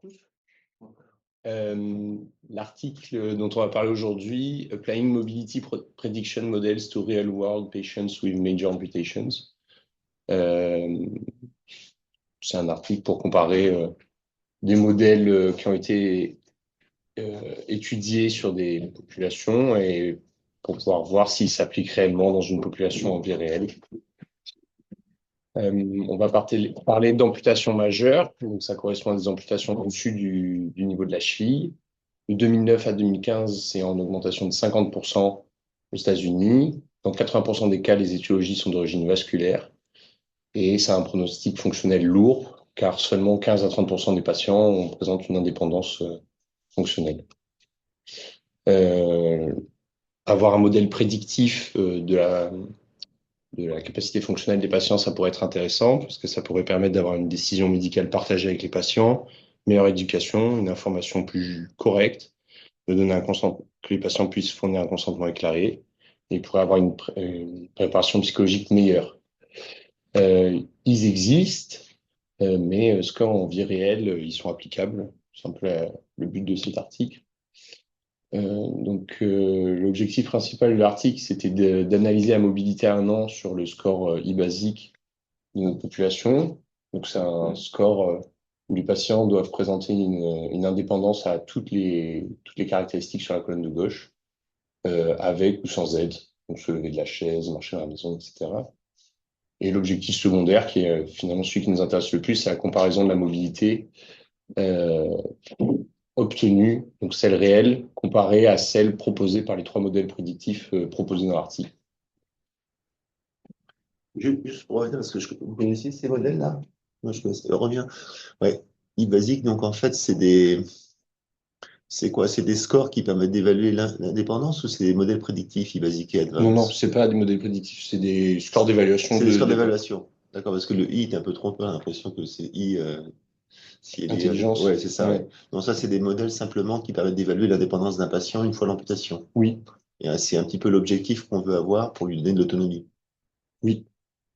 Bonjour tous. L'article dont on va parler aujourd'hui, Applying Mobility Prediction Models to Real-World Patients with Major Amputations. C'est un article pour comparer des modèles qui ont été étudiés sur des populations et pour pouvoir voir s'ils s'appliquent réellement dans une population en vie réelle. On va parler d'amputation majeure, donc ça correspond à des amputations au-dessus du niveau de la cheville. De 2009 à 2015, c'est en augmentation de 50% aux États-Unis. Dans 80% des cas, les étiologies sont d'origine vasculaire et ça a un pronostic fonctionnel lourd, car seulement 15 à 30% des patients présentent une indépendance fonctionnelle. Avoir un modèle prédictif de la capacité fonctionnelle des patients, ça pourrait être intéressant parce que ça pourrait permettre d'avoir une décision médicale partagée avec les patients, meilleure éducation, une information plus correcte, de donner que les patients puissent fournir un consentement éclairé et pourraient avoir une préparation psychologique meilleure. Ils existent, mais est-ce qu'en vie réelle, ils sont applicables? C'est un peu le but de cet article. L'objectif principal de l'article, c'était d'analyser la mobilité à 1 an sur le score e-basique de notre population. Donc, c'est un score où les patients doivent présenter une indépendance à toutes les caractéristiques sur la colonne de gauche, avec ou sans aide, donc se lever de la chaise, marcher dans la maison, etc. Et l'objectif secondaire, qui est finalement celui qui nous intéresse le plus, c'est la comparaison de la mobilité obtenue, donc celle réelle, comparée à celle proposée par les 3 modèles prédictifs proposés dans l'article. Juste pour revenir, parce que vous connaissez ces modèles-là? Moi, je connais. Reviens. Ouais. E-basique, donc en fait, c'est quoi? C'est des scores qui permettent d'évaluer l'indépendance ou c'est des modèles prédictifs e-basique et advanced? Non, c'est pas des modèles prédictifs, c'est des scores d'évaluation. C'est des scores d'évaluation. D'accord, parce que le I est un peu trompeur, j'ai l'impression que c'est I. Intelligence. Ouais, c'est ça. Ouais. Ouais. Donc ça, c'est des modèles simplement qui permettent d'évaluer l'indépendance d'un patient une fois l'amputation. Oui. Et c'est un petit peu l'objectif qu'on veut avoir pour lui donner de l'autonomie. Oui.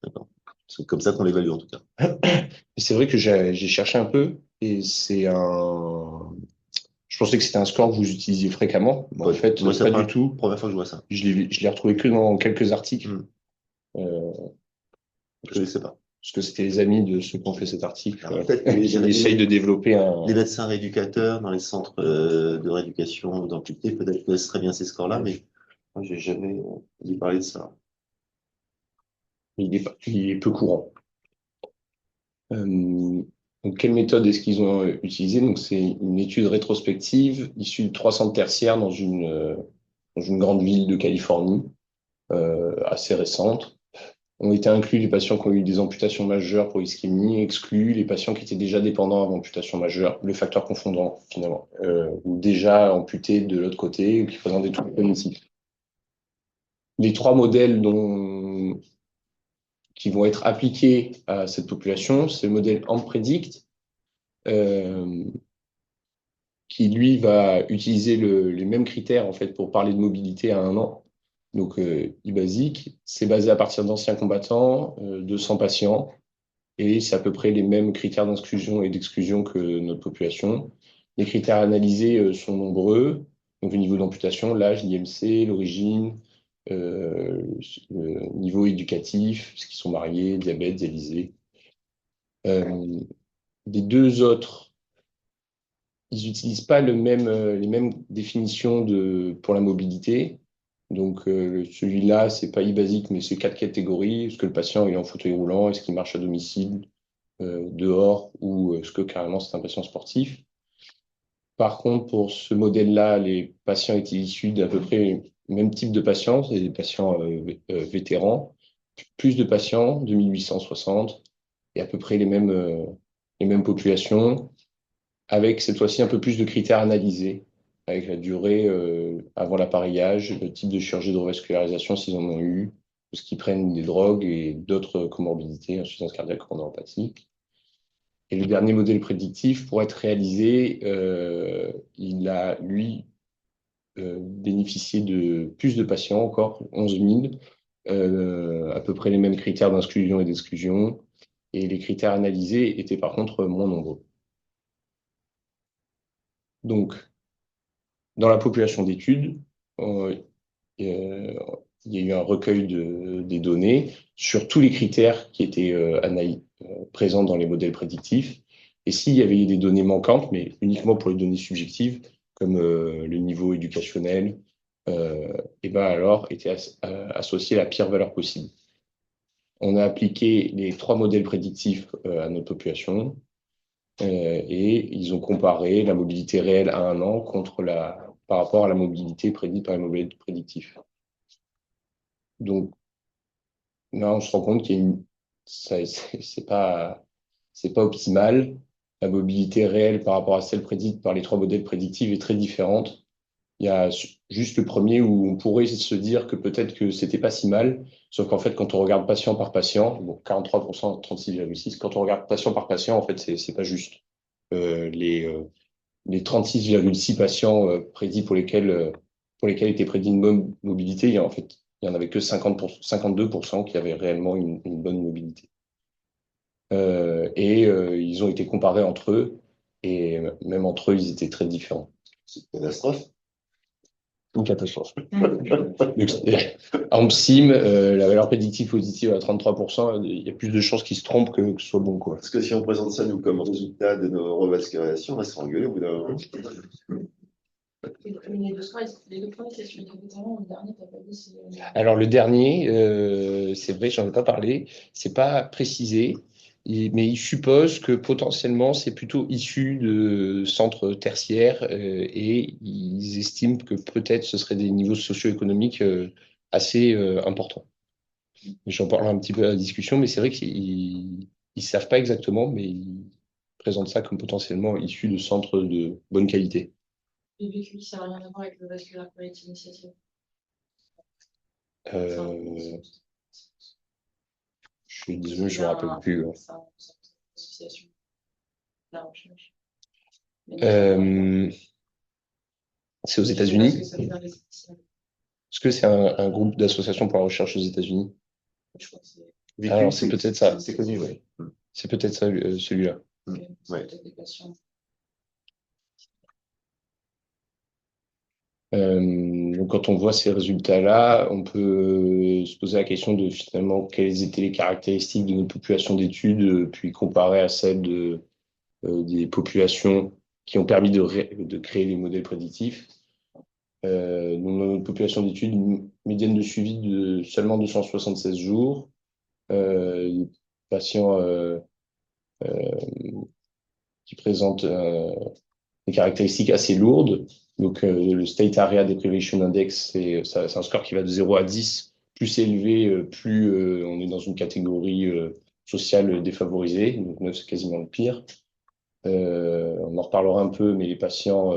D'accord. C'est comme ça qu'on l'évalue en tout cas. C'est vrai que j'ai cherché un peu et c'est un. Je pensais que c'était un score que vous utilisiez fréquemment, mais en fait, Moi, c'est pas la du tout. première fois que je vois ça. Je l'ai retrouvé que dans quelques articles. Je ne connaissais pas. Parce que c'était les amis de ceux qui ont fait cet article Peut-être que qui essayent de développer un. les médecins rééducateurs dans les centres de rééducation d'amputés, peut-être connaissent très bien ces scores-là, mais moi, j'ai jamais entendu parler de ça. Il est peu courant. Donc, quelle méthode est-ce qu'ils ont utilisée? Donc, c'est une étude rétrospective issue de 3 centres tertiaires dans une grande ville de Californie, assez récente. Ont été inclus les patients qui ont eu des amputations majeures pour ischémie, exclus les patients qui étaient déjà dépendants avant amputation majeure, le facteur confondant finalement, ou déjà amputés de l'autre côté, ou qui présentent des troubles cognitifs. Les 3 modèles qui vont être appliqués à cette population, c'est le modèle AmpPredict, qui lui va utiliser les mêmes critères en fait pour parler de mobilité à 1 an. Donc, e-basique, c'est basé à partir d'anciens combattants, 200 patients, et c'est à peu près les mêmes critères d'inclusion et d'exclusion que notre population. Les critères analysés sont nombreux, donc le niveau d'amputation, l'âge, l'IMC, l'origine, le niveau éducatif, est-ce qu'ils sont mariés, diabète, dialysé. Les 2 autres, ils n'utilisent pas les mêmes définitions pour la mobilité. Donc, celui-là, c'est pas e-basique, mais c'est 4 catégories. Est-ce que le patient est en fauteuil roulant? Est-ce qu'il marche à domicile, dehors? Ou est-ce que carrément c'est un patient sportif? Par contre, pour ce modèle-là, les patients étaient issus d'à peu près le même type de patients, c'est des patients vétérans. Plus de patients, 2860, et à peu près les mêmes populations, avec cette fois-ci un peu plus de critères analysés, avec la durée avant l'appareillage, le type de chirurgie de revascularisation s'ils en ont eu, parce qu'ils prennent des drogues et d'autres comorbidités, insuffisance cardiaque coronary. Et le dernier modèle prédictif, pour être réalisé, il a, lui, bénéficié de plus de patients, encore 11 000, à peu près les mêmes critères d'inclusion et d'exclusion, et les critères analysés étaient par contre moins nombreux. Donc, dans la population d'études, il y a eu un recueil des données sur tous les critères qui étaient présents dans les modèles prédictifs. Et s'il y avait des données manquantes, mais uniquement pour les données subjectives, comme le niveau éducationnel, et ben alors était associé la pire valeur possible. On a appliqué les 3 modèles prédictifs à notre population et ils ont comparé la mobilité réelle à 1 an par rapport à la mobilité prédite par les modèles prédictifs. Donc là, on se rend compte c'est pas optimal. La mobilité réelle par rapport à celle prédite par les 3 modèles prédictifs est très différente. Il y a juste le premier où on pourrait se dire que peut-être que c'était pas si mal, sauf qu'en fait, quand on regarde patient par patient, bon, 43%, 36,6, quand on regarde patient par patient, en fait, c'est pas juste. Euh, les, euh, les 36,6 patients prédits pour lesquels était prédit une bonne mobilité, il y en avait que 52% qui avaient réellement une bonne mobilité. Ils ont été comparés entre eux, et même entre eux, ils étaient très différents. C'est une catastrophe. Une catastrophe. En PSIM, la valeur prédictive positive à 33%, il y a plus de chances qu'ils se trompent que ce soit bon, quoi. Parce que si on présente ça, nous, comme résultat de nos revascularisations, on va se faire engueuler au bout d'un moment. Les deux premiers, c'est celui d'évidemment, le dernier, t'as pas dit, c'est. Alors le dernier, c'est vrai, j'en ai pas parlé, c'est pas précisé, mais il suppose que potentiellement c'est plutôt issu de centres tertiaires et ils estiment que peut-être ce serait des niveaux socio-économiques assez importants. J'en parlerai un petit peu à la discussion, mais c'est vrai qu'ils savent pas exactement, mais ils présentent ça comme potentiellement issu de centres de bonne qualité. Le vécu, ça n'a rien à voir avec le vasculaire collectif initiative. Euh, je suis désolé, je me rappelle plus. C'est une association de la recherche. C'est aux États-Unis. Est-ce que c'est un groupe d'associations pour la recherche aux États-Unis? Je crois que c'est. Alors, c'est peut-être ça. C'est connu, oui. C'est peut-être ça, celui-là. Ouais. Peut-être des patients. Donc, quand on voit ces résultats-là, on peut se poser la question de finalement quelles étaient les caractéristiques de notre population d'études, puis comparer à celles des populations qui ont permis de créer les modèles prédictifs. Donc, dans notre population d'études, une médiane de suivi de seulement 276 jours. Les patients qui présentent des caractéristiques assez lourdes. Donc, le State Area Deprivation Index, c'est un score qui va de 0 à 10. Plus c'est élevé, plus on est dans une catégorie sociale défavorisée. Donc, 9, c'est quasiment le pire. On en reparlera un peu, mais les patients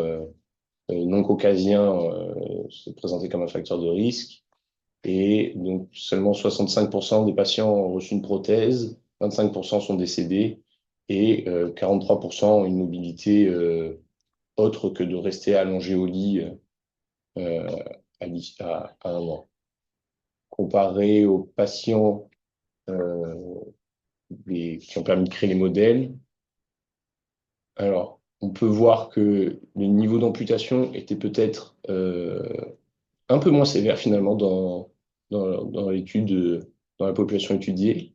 non caucasiens se présentaient comme un facteur de risque. Et donc, seulement 65% des patients ont reçu une prothèse, 25% sont décédés et 43% ont une mobilité autre que de rester allongé au lit euh, à 1 an. Comparé aux patients euh, qui ont permis de créer les modèles, alors, on peut voir que le niveau d'amputation était peut-être un peu moins sévère finalement dans l'étude, dans la population étudiée.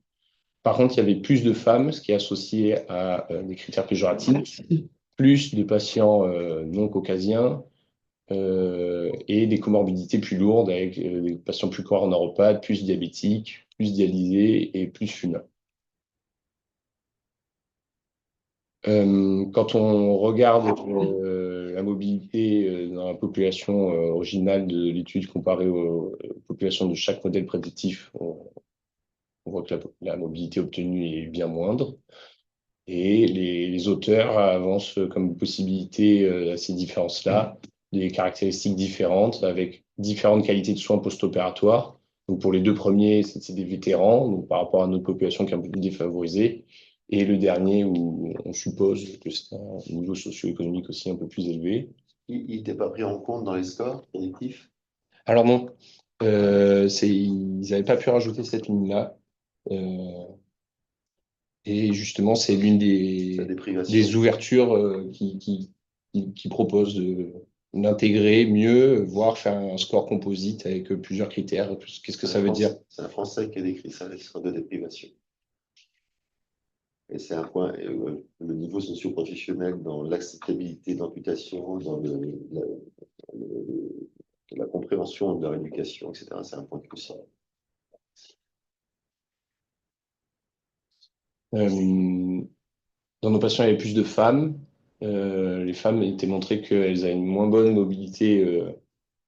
Par contre, il y avait plus de femmes, ce qui est associé à des critères péjoratifs, plus de patients non caucasiens et des comorbidités plus lourdes avec des patients plus coronauropathes, plus diabétiques, plus dialysés et plus fumeurs. Quand on regarde la mobilité dans la population originale de l'étude comparée aux populations de chaque modèle prédictif, on voit que la mobilité obtenue est bien moindre. Et les auteurs avancent comme possibilité à ces différences-là des caractéristiques différentes avec différentes qualités de soins post-opératoires. Donc pour les 2 premiers, c'est des vétérans, donc par rapport à notre population qui est un peu plus défavorisée. Et le dernier, où on suppose que c'est un niveau socio-économique aussi un peu plus élevé. Il n'était pas pris en compte dans les scores prédictifs? Alors non, ils n'avaient pas pu rajouter cette ligne-là. Et justement, c'est l'une La déprivation. des ouvertures qui propose d'intégrer mieux, voire faire un score composite avec plusieurs critères. Qu'est-ce que ça veut dire? C'est un Français qui a décrit ça, l'extrait de déprivation. Et c'est un point, le niveau socio-professionnel dans l'acceptabilité d'amputation, dans la compréhension de leur éducation, etc. C'est un point crucial. Dans nos patients, il y avait plus de femmes. Les femmes étaient montrées qu'elles avaient une moins bonne mobilité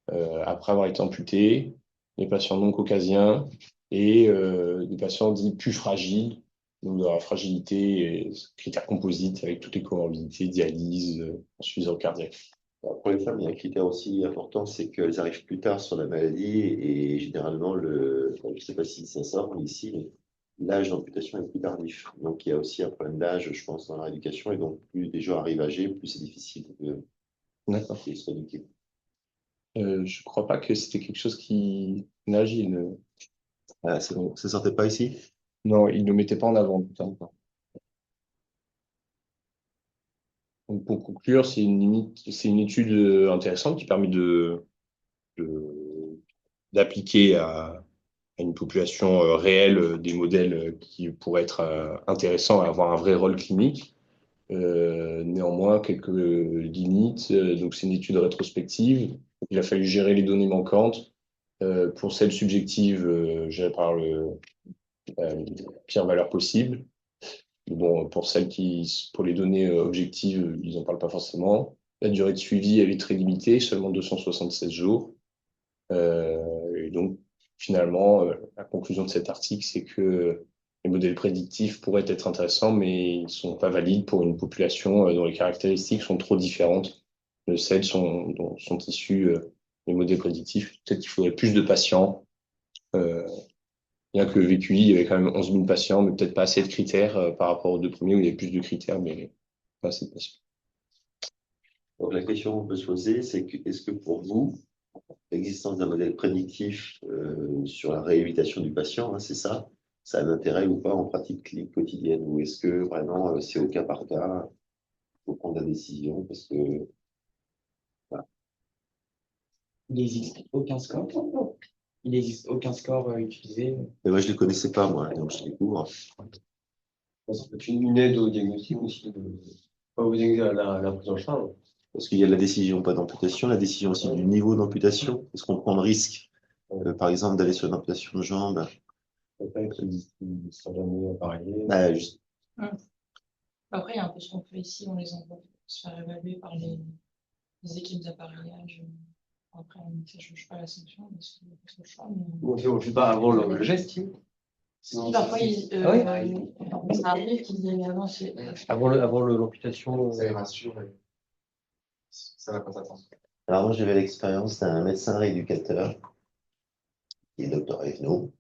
après avoir été amputées. Les patients non caucasiens et des patients dits plus fragiles, donc de la fragilité, critères composites avec toutes les comorbidités, dialyse, insuffisance cardiaque. Alors, pour les femmes, il y a un critère aussi important, c'est qu'elles arrivent plus tard sur la maladie et généralement, je ne sais pas si ça sort ici, mais l'âge d'amputation est plus tardif. Donc, il y a aussi un problème d'âge, je pense, dans leur éducation. Et donc, plus des gens arrivent âgés, plus c'est difficile D'accord. qu'ils soient éduqués. Je crois pas que c'était quelque chose qui nage. Ah, c'est bon, ça sortait pas ici? Non, il ne mettait pas en avant. Putain. Donc, pour conclure, c'est une étude intéressante qui permet d'appliquer à une population réelle des modèles qui pourraient être intéressants et avoir un vrai rôle clinique. Néanmoins, quelques limites. Donc, c'est une étude rétrospective. Il a fallu gérer les données manquantes. Pour celles subjectives, gérées par le pire valeur possible. Bon, pour les données objectives, ils n'en parlent pas forcément. La durée de suivi, elle est très limitée, seulement 276 jours. Et donc, finalement, la conclusion de cet article, c'est que les modèles prédictifs pourraient être intéressants, mais ils ne sont pas valides pour une population dont les caractéristiques sont trop différentes de celles dont sont issus les modèles prédictifs. Peut-être qu'il faudrait plus de patients. Bien que VQI, il y avait quand même 11 000 patients, mais peut-être pas assez de critères par rapport aux deux premiers où il y avait plus de critères, mais pas assez de patients. Donc, la question qu'on peut se poser, c'est que, est-ce que pour vous, l'existence d'un modèle prédictif sur la réhabilitation du patient, hein, c'est ça, ça a un intérêt ou pas en pratique clinique quotidienne? Ou est-ce que vraiment c'est au cas par cas, il faut prendre la décision parce que voilà. Il n'existe aucun score. Il n'existe aucun score utilisé. Mais moi, je ne les connaissais pas, moi, donc je découvre. Ça peut être une aide au diagnostic aussi, pas vous aider à la prise en charge. Parce qu'il y a la décision, pas d'amputation, la décision aussi du niveau d'amputation. Est-ce qu'on prend le risque, par exemple, d'aller sur une amputation de jambe? Peut-être qu'ils ne sont jamais appareillés. Bah, Après, il y a un peu ce qu'on fait ici, on les envoie se faire évaluer par les équipes d'appareillage. Après, ça ne change pas la sanction, parce qu'on n'a pas le choix. Mais... On ne fait pas avant le geste. Si, parfois, ça arrive qu'ils disent avant, c'est. Avant l'amputation. Ça les rassure et ça va pas t'attendre. alors moi, j'avais l'expérience d'un médecin rééducateur, qui est le docteur Evenot,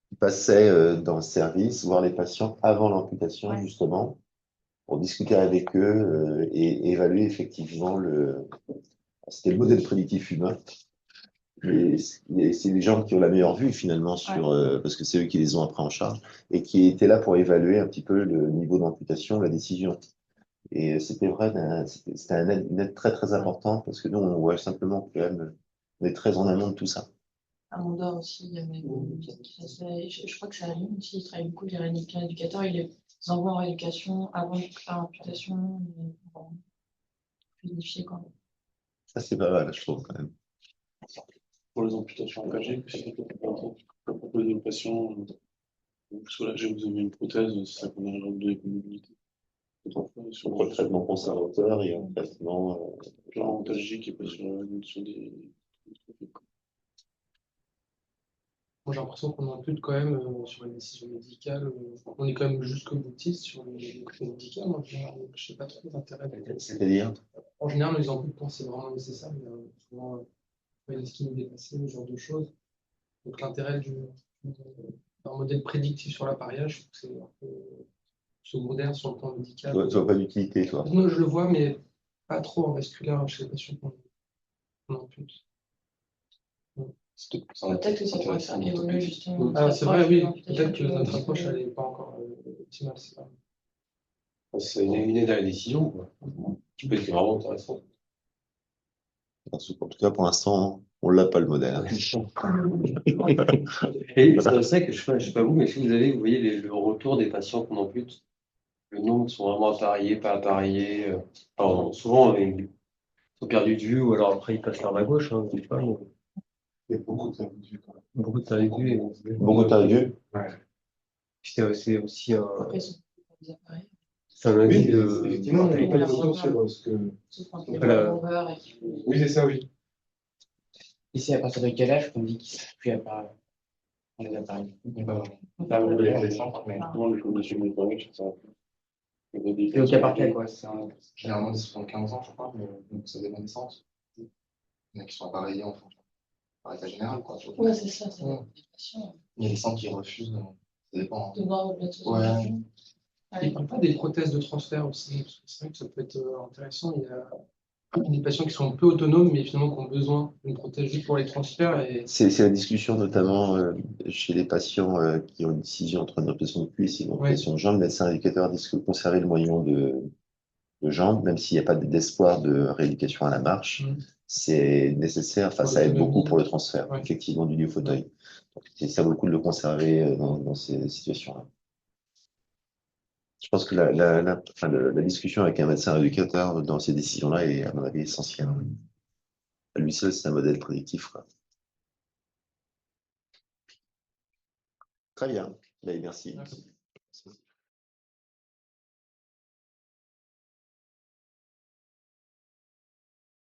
qui passait dans le service voir les patients avant l'amputation, Ouais. justement, pour discuter avec eux et évaluer effectivement c'était le modèle prédictif humain. Et c'est les gens qui ont la meilleure vue finalement parce que c'est eux qui les ont après en charge et qui étaient là pour évaluer un petit peu le niveau d'amputation, la décision. Et c'était vrai, c'était une aide très très importante parce que nous on voit simplement que quand même, on est très en amont de tout ça. À Mondor aussi, il y avait qui faisait, je crois que c'est à Lyon aussi, ils travaillent beaucoup avec les éducateurs, ils les envoient en rééducation avant l'amputation, pour fluidifier quand même. Ça c'est pas mal, je trouve quand même. Pour les amputations engagées, quand proposer aux patients, vous soulagez, vous avez une prothèse, c'est ça qu'on a de l'écomobilité. Sur le traitement conservateur et un traitement Genre antalgique et pas sur des. Moi, j'ai l'impression qu'on impute quand même sur les décisions médicales. On est quand même jusqu'au boutiste sur les décisions médicales. Moi, je ne sais pas trop l'intérêt. c'est-à-dire En général, on les ampute quand c'est vraiment nécessaire. Il y a souvent une skin dépassée, ce genre de choses. Donc, l'intérêt d'un modèle prédictif sur l'appareillage, je trouve que c'est un peu secondaire sur le plan médical. tu vois pas d'utilité, toi. Non, je le vois, mais pas trop en vasculaire chez les patients qu'on ampute. Peut-être que ça pourrait faire évoluer justement. Ah, c'est vrai, oui. l'amputation, Peut-être que notre approche, elle n'est pas encore optimale. C'est une aide à la décision, quoi. qui peut être vraiment intéressant. En tout cas, pour l'instant, on l'a pas le modèle, hein. Et c'est vrai que je sais pas vous, mais si vous voyez le retour des patients qu'on ampute, le nombre qui sont vraiment appareillés, pas appareillés, souvent ils sont perdus de vue ou alors après ils passent l'arme à gauche, hein, je sais pas, mais Il y a beaucoup de services quand même. beaucoup de tarifs de vue. Beaucoup de tarifs. C'est aussi un, Après, ils sont des appareils. c'est un avis Oui, de. effectivement, on n'a pas de retour sur ce que. Sauf quand on est Voilà. rover et qu'il faut- Oui, c'est ça, oui. Et c'est à partir de quel âge qu'on dit qu'ils ne savent plus à les appareils? Les centres, mais justement, le commission de nettoyage, c'est ça. Et au cas par cas, quoi. Généralement, c'est 75 ans, je crois, mais donc ça dépend des centres. Il y en a qui sont appareillés en fonction par état général, quoi. Ouais, c'est ça, c'est Ouais. des patients. Il y a des centres qui refusent, ça dépend. De voir au-delà de ce Ouais. Ouais. Il parle pas des prothèses de transfert aussi, parce que c'est vrai que ça peut être intéressant. Il y a des patients qui sont peu autonomes, mais finalement qui ont besoin d'une prothèse juste pour les transferts. Et C'est la discussion notamment chez les patients qui ont une décision entre une amputation de cuisse et une amputation de jambe. Le médecin éducateur dit que conserver le moyen de jambe, même s'il n'y a pas d'espoir de rééducation à la marche, c'est nécessaire. Enfin, Pour ça aide l'autonomie. beaucoup pour le transfert, Ouais. effectivement, du fauteuil. Donc, ça vaut le coup de le conserver dans ces situations-là. Je pense que la discussion avec un médecin éducateur dans ces décisions-là est, à mon avis, essentielle. À lui seul, c'est un modèle prédictif, quoi. Très bien. Allez, merci. Merci.